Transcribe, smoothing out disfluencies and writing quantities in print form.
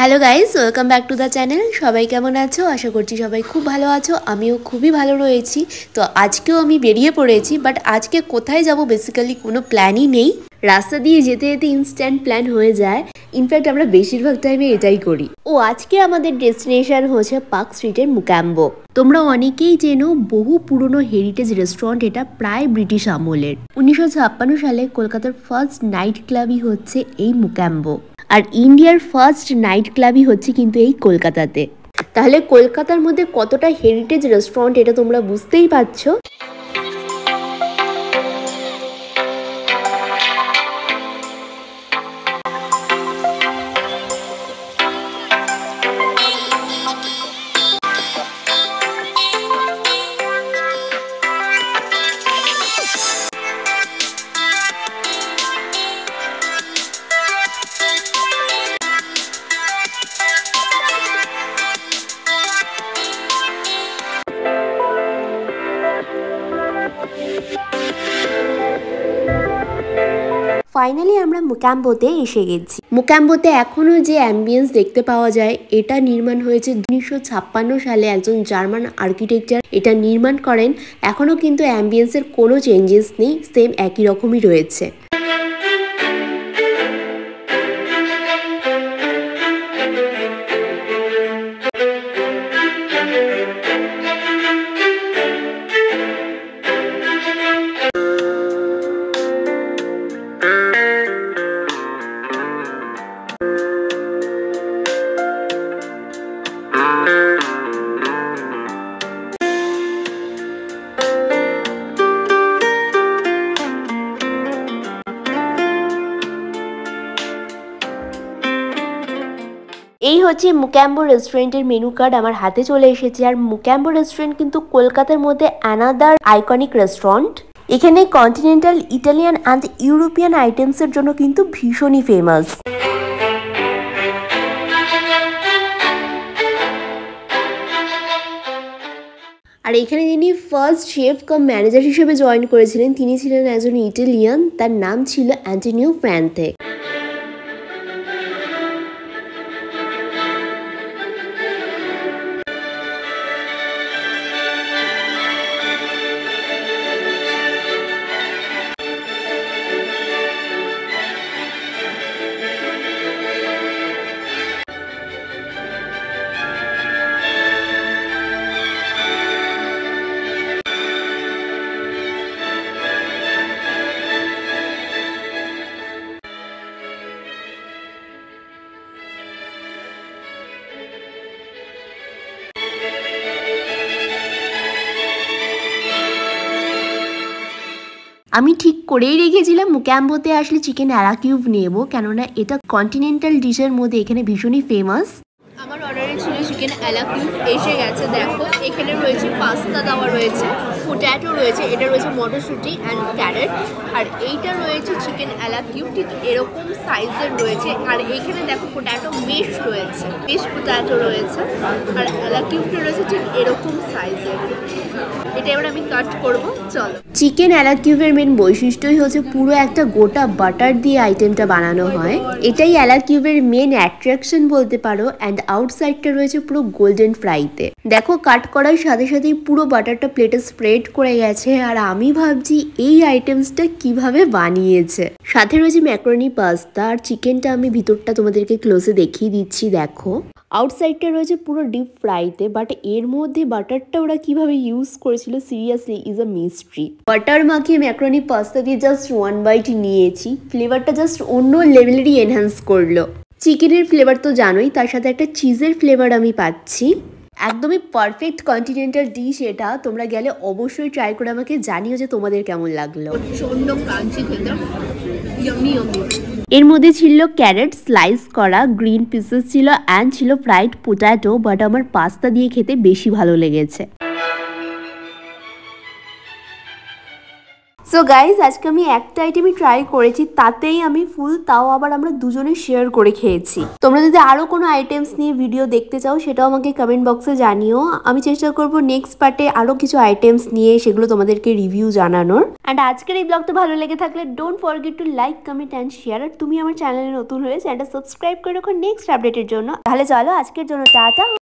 Hello guys, welcome back to the channel. সবাই কেমন আছো? আশা করছি সবাই খুব ভালো আছো। আমিও খুবই ভালো রয়েছি। তো আজকেও আমি বেরিয়ে পড়েছি, বাট আজকে কোথায় যাব বেসিক্যালি কোনো প্ল্যানই নেই। রাস্তা দিয়ে যেতে যেতে ইনস্ট্যান্ট প্ল্যান হয়ে যায়। ইনফ্যাক্ট আমরা বেশিরভাগ টাইমে এটাই করি। আজকে আমাদের ডেস্টিনেশন হচ্ছে পার্ক স্ট্রিটের মুক্যাম্বো। তোমরা অনেকেই চেনো, বহু পুরনো হেরিটেজ রেস্টুরেন্ট। এটা প্রায় ব্রিটিশ আমলের। 1956 সালে কলকাতার ফার্স্ট নাইট ক্লাবই হচ্ছে এই মুক্যাম্বো, আর ইন্ডিয়ার ফার্স্ট নাইট ক্লাবই হচ্ছে কিন্তু এই কলকাতাতে। তাহলে কলকাতার মধ্যে কতটা হেরিটেজ রেস্টুরেন্ট এটা তোমরা বুঝতেই পারছো। ফাইনালি আমরা মুক্যাম্বোতে এসে গেছি। মুক্যাম্বোতে এখনো যে অ্যাম্বিয়েন্স দেখতে পাওয়া যায়, এটা নির্মাণ হয়েছে 1956 সালে। একজন জার্মান আর্কিটেকচার এটা নির্মাণ করেন। এখনো কিন্তু অ্যাম্বিয়েন্সের কোনো চেঞ্জেস নেই, সেম একই রকমই রয়েছে। এই হচ্ছে মুক্যাম্বো রেস্টুরেন্টের মেনু কার্ড আমার হাতে চলে এসেছে। আর মুক্যাম্বো রেস্টুরেন্ট কিন্তু কলকাতার মধ্যে অ্যানাদার আইকনিক রেস্টুরেন্ট। এখানে কন্টিনেন্টাল, ইটালিয়ান অ্যান্ড ইউরোপিয়ান আইটেমসের জন্য কিন্তু ভীষণই ফেমাস। আর এখানে যিনি ফার্স্ট শেফ কাম ম্যানেজার হিসেবে জয়েন করেছিলেন, তিনি ছিলেন একজন ইটালিয়ান। তার নাম ছিল অ্যান্টোনিও ফ্রান্তে। আমি ঠিক করেই রেখেছিলাম মুক্যাম্বোতে আসলে চিকেন অ্যালা কিউব নেব, কেননা এটা কন্টিনেন্টাল ডিশের মধ্যে এখানে ভীষণই ফেমাস। আমার অর্ডারে ছিল চিকেন অ্যালা কিউব, এসে গেছে। দেখো এখানে রয়েছে পাস্তা দেওয়া রয়েছে, পোট্যাটো রয়েছে, এটা রয়েছে মটরশুঁটি অ্যান্ড ক্যারেট। আর এইটা রয়েছে চিকেন অ্যালা কিউব, ঠিক এরকম সাইজের রয়েছে। আর এইখানে দেখো পোট্যাটো মেশ রয়েছে, মেশ পোট্যাটো রয়েছে। আর অ্যালা কিউবটা রয়েছে ঠিক এরকম সাইজের। এটা এবার আমি কাট করব, চলো। চিকেন অ্যালা কিউবের মেন বৈশিষ্ট্যই হচ্ছে পুরো একটা গোটা বাটার দিয়ে আইটেমটা বানানো হয়। এটাই অ্যালা কিউবের মেন অ্যাট্রাকশন বলতে পারো। অ্যান্ড আউটসাইডটা রয়েছে পুরো গোল্ডেন ফ্রাইতে। দেখো কাট করার সাথে সাথেই পুরো বাটারটা প্লেটে স্প্রেড করে গেছে। আর আমি ভাবছি এই আইটেমসটা কিভাবে বানিয়েছে। সাথে রয়েছে ম্যাকারনি পাস্তা। আর চিকেনটা আমি ভিতরটা তোমাদেরকে ক্লোজে দেখিয়ে দিচ্ছি। দেখো আউটসাইডটা রয়েছে পুরো ডিপ ফ্রাইতে, বাট এর মধ্যে বাটারটা ওরা কিভাবে ইউজ করেছিল seriously is a mystery. Butter মাখিয়ে ম্যাকারনি পাস্তা দিয়ে জাস্ট ওয়ান বাইট নিয়েছি। ফ্লেভারটা জাস্ট অন্য লেভেলেরই এনহ্যান্স করলো। চিকেনের ফ্লেভার তো জানোই, তার সাথে একটা চিজের ফ্লেভার আমি পাচ্ছি। একদমই পারফেক্ট কন্টিনেন্টাল ডিশ এটা। তোমরা গেলে অবশ্যই ট্রাই করে আমাকে জানিও যে তোমাদের কেমন লাগলো। এর মধ্যে ছিল ক্যারেট স্লাইস করা, গ্রিন পিসেস ছিল অ্যান্ড ছিল ফ্রাইড পোট্যাটো। বাট আমার পাস্তা দিয়ে খেতে বেশি ভালো লেগেছে। সো গাইজ আজকে আমি একটা আইটেমই ট্রাই করেছি, তাতেই আমি ফুল, তাও আবার আমরা দুজনে শেয়ার করে খেয়েছি। তোমরা যদি আরো কোনো আইটেমস নিয়ে ভিডিও দেখতে চাও সেটাও আমাকে কমেন্ট বক্সে জানিও। আমি চেষ্টা করব নেক্সট পার্টে আরো কিছু আইটেমস নিয়ে সেগুলো তোমাদেরকে রিভিউ জানানোর। অ্যান্ড আজকের এই ব্লগটা ভালো লেগে থাকলে don't forget to like, comment and share. আর তুমি আমার চ্যানেলে নতুন হয়ে চ্যানেলটা সাবস্ক্রাইব করে রাখো নেক্সট আপডেটের জন্য। তাহলে চলো আজকের জন্য টাটা।